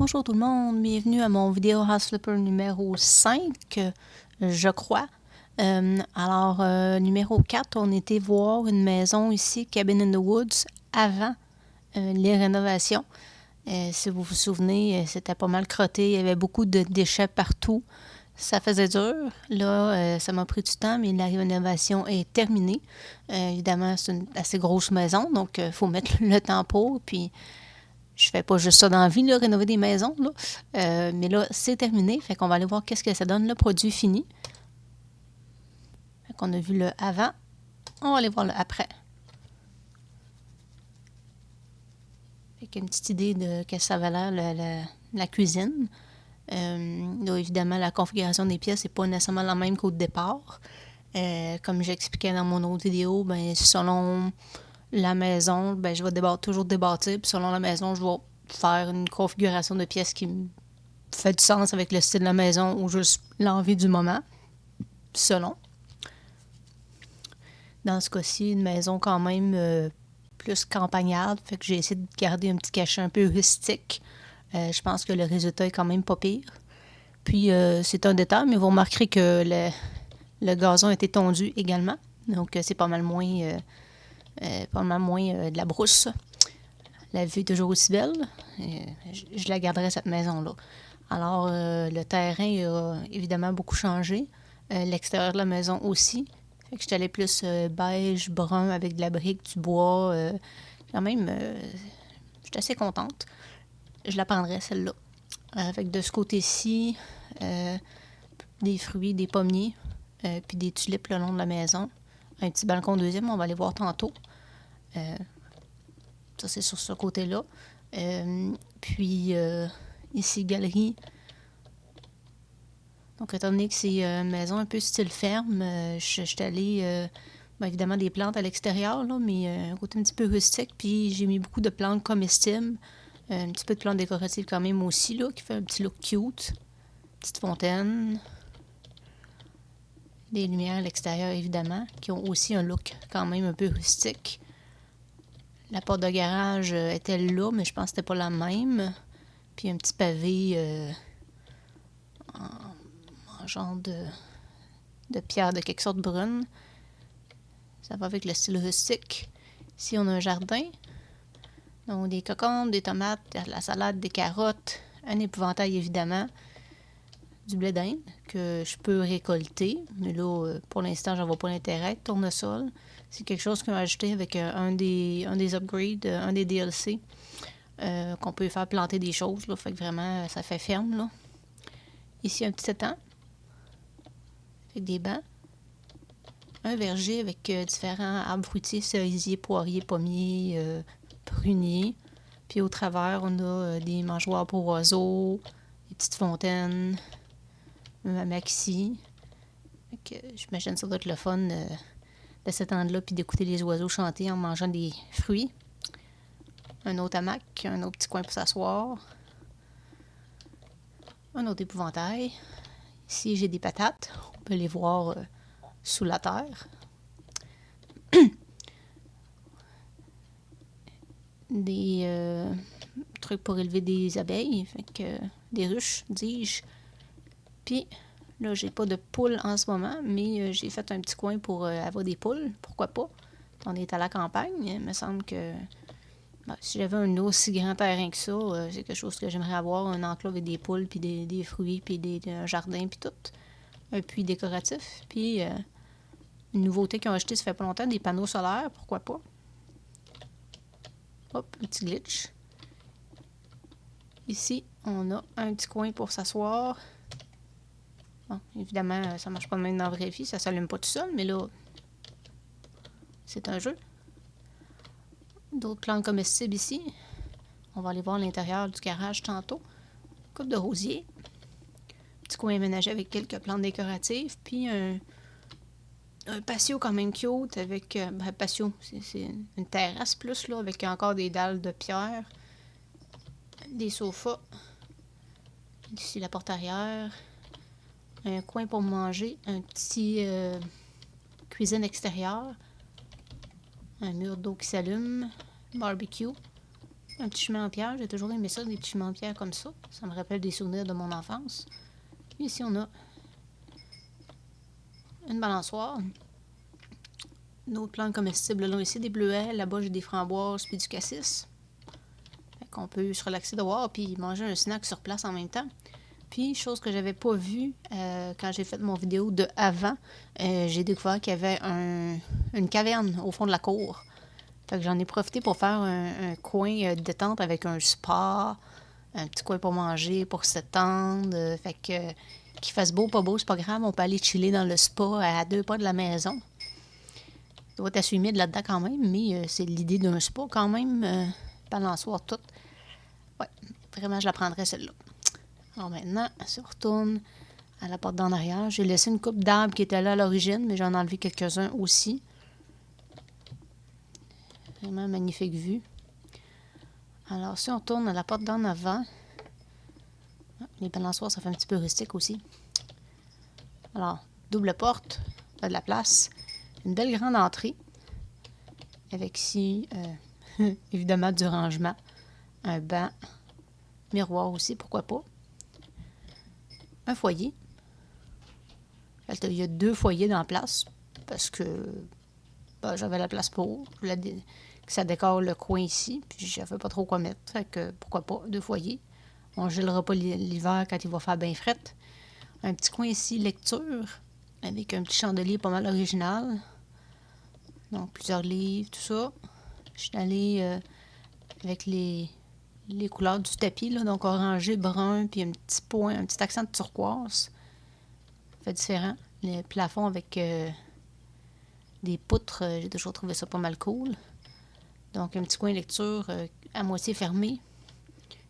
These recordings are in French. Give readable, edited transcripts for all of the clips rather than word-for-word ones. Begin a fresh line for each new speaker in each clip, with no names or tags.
Bonjour tout le monde, bienvenue à mon vidéo House Flipper numéro 5, je crois. Numéro 4, on était voir une maison ici, Cabin in the Woods, avant les rénovations. Si vous vous souvenez, c'était pas mal crotté, il y avait beaucoup de déchets partout. Ça faisait dur. Là, ça m'a pris du temps, mais la rénovation est terminée. Évidemment, c'est une assez grosse maison, donc il faut mettre le temps pour, puis je fais pas juste ça dans la vie, là, rénover des maisons. Là. Mais là, c'est terminé. Fait qu'on va aller voir qu'est-ce que ça donne, le produit fini. Fait qu'on a vu le avant. On va aller voir le après. Fait qu'une petite idée de qu'est-ce que ça va l'air, la cuisine. Là, évidemment, la configuration des pièces n'est pas nécessairement la même qu'au départ. Comme j'expliquais dans mon autre vidéo, ben, selon la maison, ben, je vais toujours débâtir. Puis selon la maison, je vais faire une configuration de pièces qui me fait du sens avec le style de la maison ou juste l'envie du moment, selon. Dans ce cas-ci, une maison quand même plus campagnarde, fait que j'ai essayé de garder un petit cachet un peu rustique. Je pense que le résultat est quand même pas pire. Puis, c'est un détail, mais vous remarquerez que le gazon a été tondu également. Donc, c'est pas mal moins, de la brousse. La vue est toujours aussi belle. Je la garderai, cette maison-là. Alors, le terrain a évidemment beaucoup changé. L'extérieur de la maison aussi. Fait que je suis allée plus beige, brun, avec de la brique, du bois. Quand même, je suis assez contente. Je la prendrai, celle-là. Fait que de ce côté-ci, des fruits, des pommiers, puis des tulipes le long de la maison. Un petit balcon deuxième, on va aller voir tantôt. Ça, c'est sur ce côté-là. Puis, ici, galerie. Donc, étant donné que c'est une maison un peu style ferme, je suis allée, évidemment, des plantes à l'extérieur, là, mais un côté un petit peu rustique. Puis, j'ai mis beaucoup de plantes comestibles. Un petit peu de plantes décoratives quand même aussi, là, qui fait un petit look cute. Petite fontaine. Des lumières à l'extérieur, évidemment, qui ont aussi un look quand même un peu rustique. La porte de garage était là, mais je pense que c'était pas la même. Puis un petit pavé en genre de pierre de quelque sorte brune. Ça va avec le style rustique. Ici, on a un jardin. Donc, des cocombes, des tomates, de la salade, des carottes, un épouvantail, évidemment. Du blé d'Inde que je peux récolter. Mais là, pour l'instant, j'en vois pas l'intérêt. Tournesol. C'est quelque chose qu'on a ajouté avec un des upgrades, un des DLC. Qu'on peut faire planter des choses. Là, fait que vraiment, ça fait ferme. Là. Ici, un petit étang. Avec des bancs. Un verger avec différents arbres fruitiers, cerisiers, poiriers, pommiers, pruniers. Puis au travers, on a des mangeoires pour oiseaux, des petites fontaines, un maxi. J'imagine que ça doit être le fun de s'étendre là puis d'écouter les oiseaux chanter en mangeant des fruits. Un autre hamac, un autre petit coin pour s'asseoir. Un autre épouvantail. Ici, j'ai des patates. On peut les voir sous la terre. Des trucs pour élever des abeilles, fait que, des ruches, dis-je. Puis, là, j'ai pas de poules en ce moment, mais j'ai fait un petit coin pour avoir des poules. Pourquoi pas? On est à la campagne. Il me semble que si j'avais un aussi grand terrain que ça, c'est quelque chose que j'aimerais avoir, un enclos avec des poules, puis des fruits, puis un jardin, puis tout. Un puits décoratif. Puis, une nouveauté qu'ils ont acheté, ça fait pas longtemps, des panneaux solaires, pourquoi pas? Hop, un petit glitch. Ici, on a un petit coin pour s'asseoir. Bon, évidemment, ça marche pas de même dans la vraie vie, ça s'allume pas tout seul, mais là, c'est un jeu. D'autres plantes comestibles ici. On va aller voir l'intérieur du garage tantôt. Coupe de rosier. Petit coin aménagé avec quelques plantes décoratives. Puis un patio quand même cute avec... patio, c'est une terrasse plus, là, avec encore des dalles de pierre. Des sofas. Ici, la porte arrière. Un coin pour manger. Un petit cuisine extérieure. Un mur d'eau qui s'allume. Barbecue. Un petit chemin en pierre. J'ai toujours aimé ça, des petits chemins en pierre comme ça. Ça me rappelle des souvenirs de mon enfance. Puis ici, on a une balançoire. D'autres plantes comestibles là ici, des bleuets. Là-bas, j'ai des framboises puis du cassis. Fait qu'on peut se relaxer dehors puis manger un snack sur place en même temps. Puis, chose que j'avais pas vue quand j'ai fait mon vidéo de avant, j'ai découvert qu'il y avait une caverne au fond de la cour. Fait que j'en ai profité pour faire un coin de détente avec un spa, un petit coin pour manger, pour s'étendre. Fait que qu'il fasse beau, pas beau, c'est pas grave, on peut aller chiller dans le spa à 2 pas de la maison. Il doit être assez humide là-dedans quand même, mais c'est l'idée d'un spa quand même, balançoire toute. Ouais, vraiment, je la prendrais celle-là. Alors maintenant, si on retourne à la porte d'en arrière, j'ai laissé une coupe d'arbres qui était là à l'origine, mais j'en ai enlevé quelques-uns aussi. Vraiment magnifique vue. Alors, si on tourne à la porte d'en avant, les balançoires, ça fait un petit peu rustique aussi. Alors, double porte, pas de la place. Une belle grande entrée, avec ici, évidemment, du rangement. Un banc, miroir aussi, pourquoi pas. Un foyer. Il y a 2 foyers dans la place, parce que j'avais la place pour. Je voulais que ça décore le coin ici, puis je savais pas trop quoi mettre. Fait que, pourquoi pas, 2 foyers. On ne gèlera pas l'hiver quand il va faire bien fret. Un petit coin ici, lecture, avec un petit chandelier pas mal original. Donc, plusieurs livres, tout ça. Je suis allée avec les couleurs du tapis, là, donc orangé, brun, puis un petit point, un petit accent de turquoise. Ça fait différent. Les plafonds avec des poutres, j'ai toujours trouvé ça pas mal cool. Donc, un petit coin lecture à moitié fermé.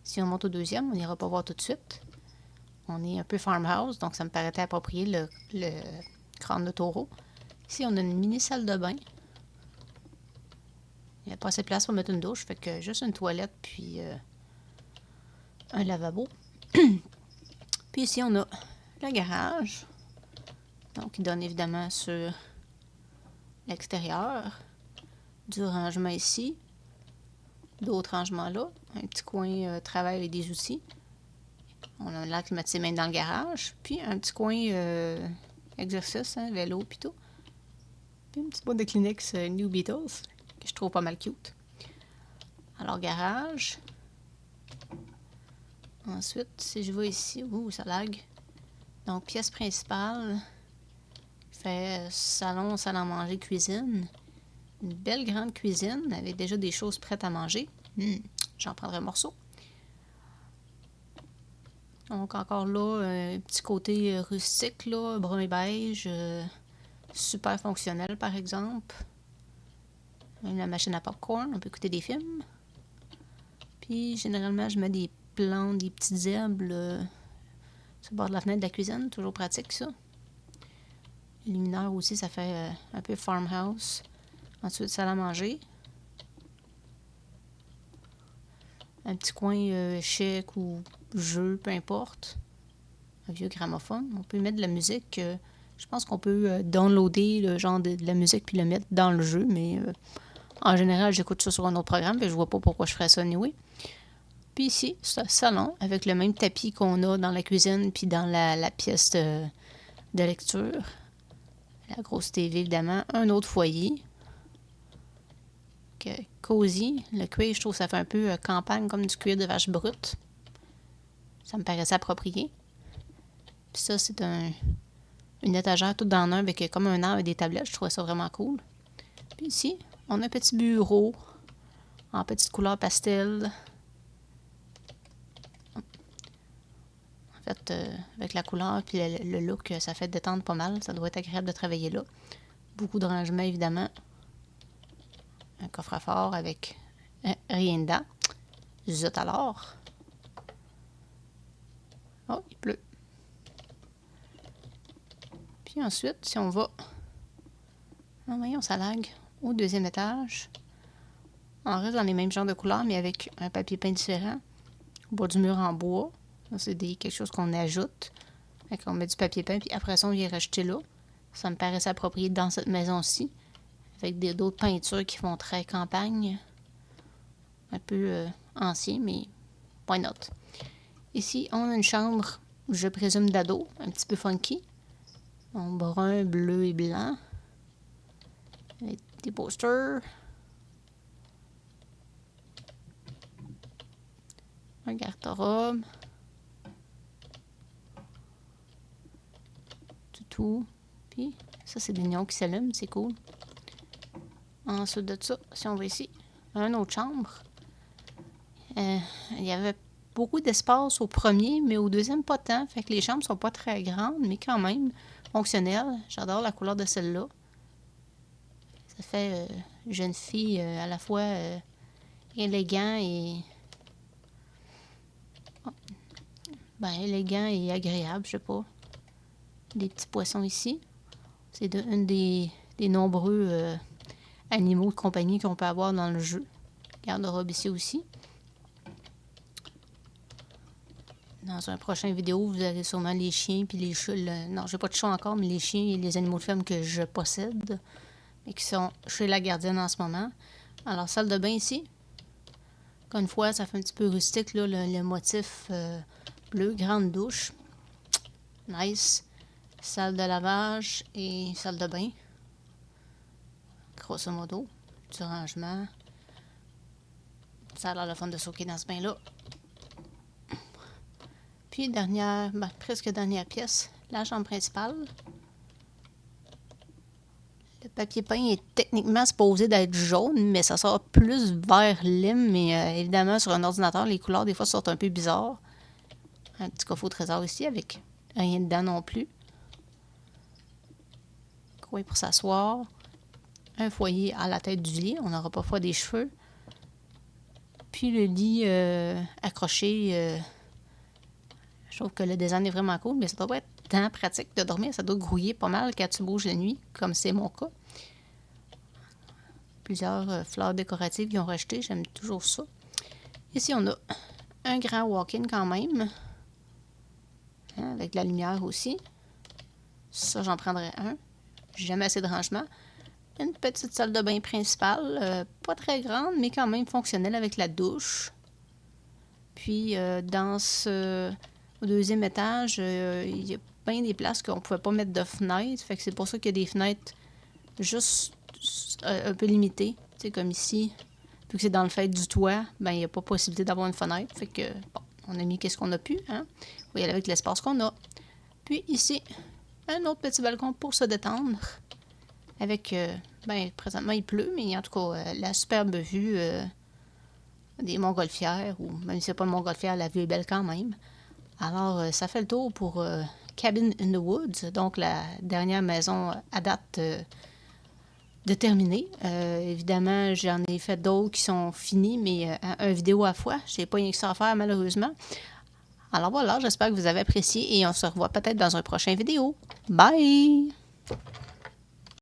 Si on monte au deuxième, on n'ira pas voir tout de suite. On est un peu farmhouse, donc ça me paraissait approprié le crâne de taureau. Ici, on a une mini salle de bain. Il n'y a pas assez de place pour mettre une douche, fait que juste une toilette puis un lavabo. Puis ici, on a le garage, donc qui donne évidemment sur l'extérieur. Du rangement ici, d'autres rangements là, un petit coin travail avec des outils. On a l'air de mettre ses mains dans le garage, puis un petit coin exercice, hein, vélo puis tout. Puis une petite boîte de Kleenex New Beatles, que je trouve pas mal cute. Alors, garage. Ensuite, si je vais ici, ça lag. Donc, pièce principale. Fait salon, salle à manger, cuisine. Une belle grande cuisine avec déjà des choses prêtes à manger. J'en prendrai un morceau. Donc, encore là, un petit côté rustique, là, brun et beige. Super fonctionnel, par exemple. Même la machine à popcorn, on peut écouter des films. Puis, généralement, je mets des plantes, des petites herbes sur le bord de la fenêtre de la cuisine. Toujours pratique, ça. Le luminaire aussi, ça fait un peu farmhouse. Ensuite, salle à manger. Un petit coin chic ou jeu, peu importe. Un vieux gramophone. On peut mettre de la musique. Je pense qu'on peut downloader le genre de la musique puis le mettre dans le jeu, mais en général, j'écoute ça sur un autre programme, puis je vois pas pourquoi je ferais ça anyway. Puis ici, c'est un salon avec le même tapis qu'on a dans la cuisine puis dans la pièce de lecture. La grosse TV, évidemment. Un autre foyer. Cosy. Le cuir, je trouve que ça fait un peu campagne, comme du cuir de vache brute. Ça me paraissait approprié. Puis ça, c'est une étagère toute dans un avec comme un arbre et des tablettes. Je trouvais ça vraiment cool. Puis ici, on a un petit bureau en petite couleur pastel. En fait, avec la couleur puis le look, ça fait détendre pas mal. Ça doit être agréable de travailler là. Beaucoup de rangements, évidemment. Un coffre-fort avec rien dedans. Zut alors. Oh, il pleut. Puis ensuite, si on va... Ah, voyons, ça lag. Au deuxième étage. On reste dans les mêmes genres de couleurs, mais avec un papier peint différent. Au bas du mur en bois. C'est quelque chose qu'on ajoute. On met du papier peint, puis après ça, on vient rajouter là. Ça me paraissait approprié dans cette maison-ci. Avec d'autres peintures qui font très campagne. Un peu ancien, mais why not? Ici, on a une chambre, je présume d'ado, un petit peu funky. En brun, bleu et blanc. Avec des posters. Un garde-robe. Tout. Puis, ça, c'est des néons qui s'allument, c'est cool. Ensuite de ça, si on va ici, une autre chambre. Il y avait beaucoup d'espace au premier, mais au deuxième, pas tant. Fait que les chambres sont pas très grandes, mais quand même fonctionnelles. J'adore la couleur de celle-là. Ça fait jeune fille à la fois élégant et... élégant et agréable, je sais pas. Des petits poissons ici. C'est une des nombreux animaux de compagnie qu'on peut avoir dans le jeu. Garde-robe ici aussi. Dans un prochain vidéo, vous avez sûrement les chiens puis les chats. Non, j'ai pas de chat encore, mais les chiens et les animaux de ferme que je possède et qui sont chez la gardienne en ce moment. Alors, salle de bain ici. Encore une fois, ça fait un petit peu rustique, là, le motif bleu. Grande douche. Nice. Salle de lavage et salle de bain. Grosso modo. Du rangement. Ça a l'air le fun de sauter dans ce bain-là. Puis, presque dernière pièce, la chambre principale. Le papier peint est techniquement supposé d'être jaune, mais ça sort plus vert lime. Mais évidemment, sur un ordinateur, les couleurs, des fois, sortent un peu bizarres. Un petit coffre au trésor ici, avec rien dedans non plus. Coin pour s'asseoir. Un foyer à la tête du lit. On n'aura pas froid des cheveux. Puis le lit accroché. Je trouve que le design est vraiment cool, mais ça doit pas être tant pratique de dormir. Ça doit grouiller pas mal quand tu bouges la nuit, comme c'est mon cas. Plusieurs fleurs décoratives qu'ils ont rachetées. J'aime toujours ça. Ici, on a un grand walk-in quand même. Hein, avec de la lumière aussi. Ça, j'en prendrais un. Jamais assez de rangement. Une petite salle de bain principale. Pas très grande, mais quand même fonctionnelle avec la douche. Puis, au deuxième étage, il y a bien des places qu'on ne pouvait pas mettre de fenêtres. Fait que c'est pour ça qu'il y a des fenêtres juste un peu limitées. Tu sais, comme ici. Vu que c'est dans le fait du toit, ben il n'y a pas possibilité d'avoir une fenêtre. Fait que, bon, on a mis qu'est-ce qu'on a pu. Hein? On va y aller avec l'espace qu'on a. Puis ici, un autre petit balcon pour se détendre. Avec, présentement il pleut, mais en tout cas, la superbe vue des montgolfières. Ou même si c'est pas une montgolfière, la vue est belle quand même. Alors, ça fait le tour pour Cabin in the Woods, donc la dernière maison à date de terminer. Évidemment, j'en ai fait d'autres qui sont finis, mais un vidéo à la fois. Je n'ai pas rien que ça à faire, malheureusement. Alors voilà, j'espère que vous avez apprécié et on se revoit peut-être dans un prochain vidéo. Bye!